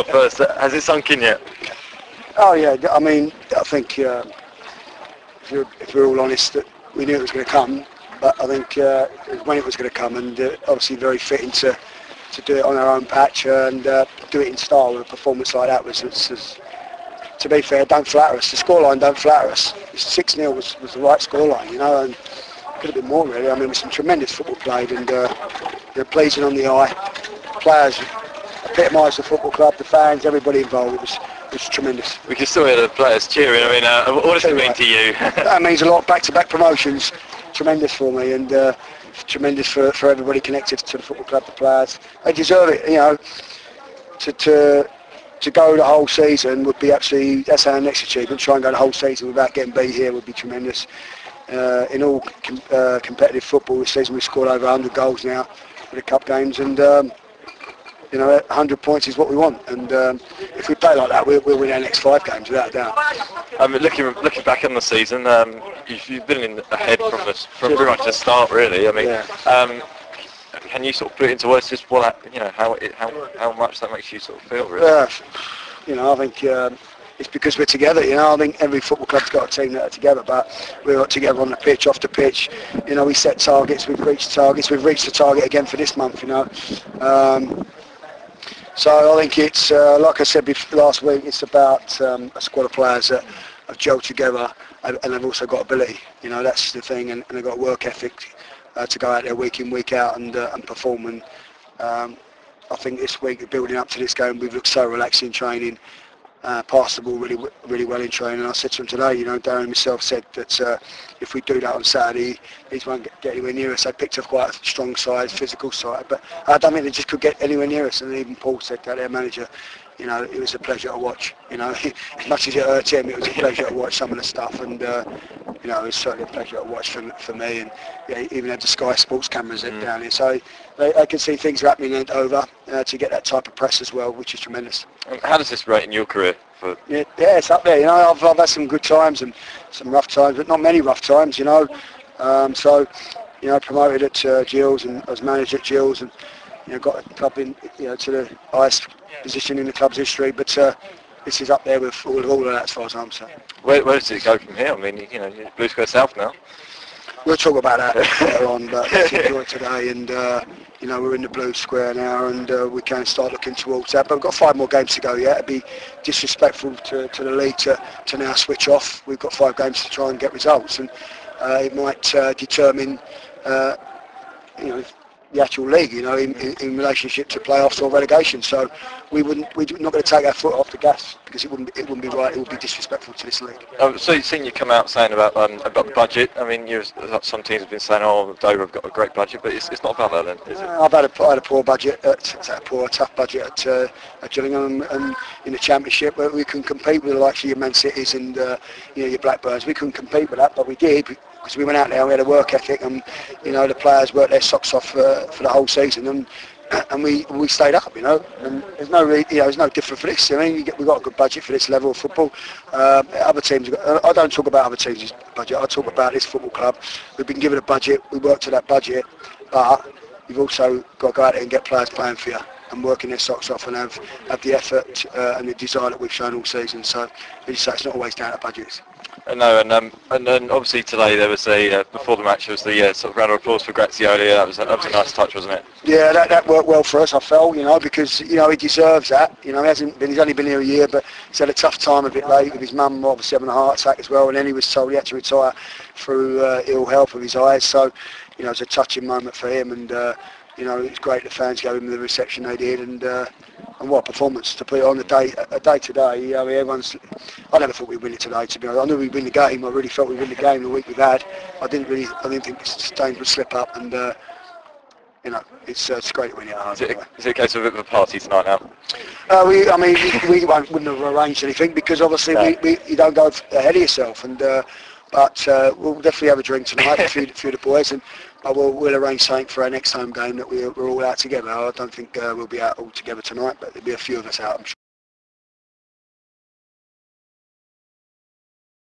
First, has it sunk in yet? Oh yeah, I mean, I think if we're all honest, that we knew it was going to come, but I think when it was going to come, and obviously very fitting to do it on our own patch and do it in style with a performance like that was to be fair, don't flatter us. The scoreline don't flatter us. 6-0 was the right scoreline, you know, and could have been more really. I mean, with some tremendous football played and pleasing on the eye. Players epitomised the football club, the fans, everybody involved. It was tremendous. We can still hear the players cheering. I mean, what does it mean to you? That means a lot. Back-to-back promotions, tremendous for me, and tremendous for everybody connected to the football club, the players. They deserve it, you know. To go the whole season would be absolutely, that's our next achievement. Try and go the whole season without getting beat here would be tremendous. In all competitive football this season, we've scored over 100 goals now for the cup games, and you know, 100 points is what we want. And if we play like that, we'll win our next 5 games without a doubt. I mean, looking back on the season, you've been ahead from pretty much the start, really. I mean. Yeah. Can you sort of put it into words just what, you know, how much that makes you sort of feel, really? You know, I think it's because we're together, you know. I think every football club's got a team that are together, but we're not together on the pitch, off the pitch. You know, we set targets, we've reached targets, we've reached the target again for this month, you know. So I think it's, like I said last week, it's about a squad of players that have gelled together and they've also got ability. You know, that's the thing, and they've got work ethic. To go out there week in, week out and perform. And I think this week, building up to this game, we've looked so relaxed in training, passed the ball really well in training. And I said to him today, you know, Darren himself said that if we do that on Saturday, these won't get anywhere near us. They picked up quite a strong side, physical side, but I don't think they just could get anywhere near us. And even Paul said that, their manager, you know, it was a pleasure to watch. You know, as much as it hurt him, it was a pleasure to watch some of the stuff. And you know, it was certainly a pleasure to watch for me. And yeah, even had the Sky Sports cameras down here, so I can see things happening over to get that type of press as well, which is tremendous. How does this rate in your career? Yeah, it's up there. You know, I've had some good times and some rough times, but not many rough times. You know, so you know, promoted at Gills and I was manager at Gills and you know, got the club in, you know, to the highest position in the club's history. But this is up there with all of that as far as I'm concerned. Where does it go from here? I mean, you know, Blue Square South now. We'll talk about that later on, but let's enjoy it today. And you know, we're in the Blue Square now, and we can start looking towards that. But we've got 5 more games to go yet. It'd be disrespectful to the league to now switch off. We've got 5 games to try and get results, and it might determine, you know, the actual league, you know, in relationship to playoffs or relegation. So we're not going to take our foot off the gas because it wouldn't be right. It would be disrespectful to this league. So you've seen you come out saying about the budget. I mean, some teams have been saying, "Oh, Dover have got a great budget," but it's not about that, then, is it? I've had a poor budget, tough budget at Gillingham and in the Championship, where we can compete with the likes of your Man Cities and you know, your Blackburns. We couldn't compete with that, but we did. Because we went out there and we had a work ethic, and you know, the players worked their socks off for the whole season, and we stayed up, you know. And there's no different for this. I mean, we've got a good budget for this level of football. Other teams, I don't talk about other teams' budget. I talk about this football club. We've been given a budget. We work to that budget, but you've also got to go out there and get players playing for you and working their socks off and have the effort and the desire that we've shown all season. So it's not always down to budgets. No, and then obviously today there was before the match there was the sort of round of applause for Grazioli. That was a nice touch, wasn't it? Yeah, that worked well for us, I felt, you know, because you know he deserves that. You know, he's only been here a year, but he's had a tough time a bit late with his mum obviously having a heart attack as well, and then he was told he had to retire through ill health of his eyes. So, you know, it's a touching moment for him, and you know, it's great the fans gave him the reception they did, and what a performance to put it on a day today. I mean, I never thought we'd win it today, to be honest. I knew we'd win the game. I really felt we'd win the game the week we've had. I didn't think Staines would slip up, and you know, it's great to win it. Is it a case of a bit of a party tonight now? We wouldn't have arranged anything because obviously you don't go ahead of yourself, and but we'll definitely have a drink tonight, a few of the boys, and we'll arrange something for our next home game that we're all out together. I don't think we'll be out all together tonight, but there'll be a few of us out, I'm sure.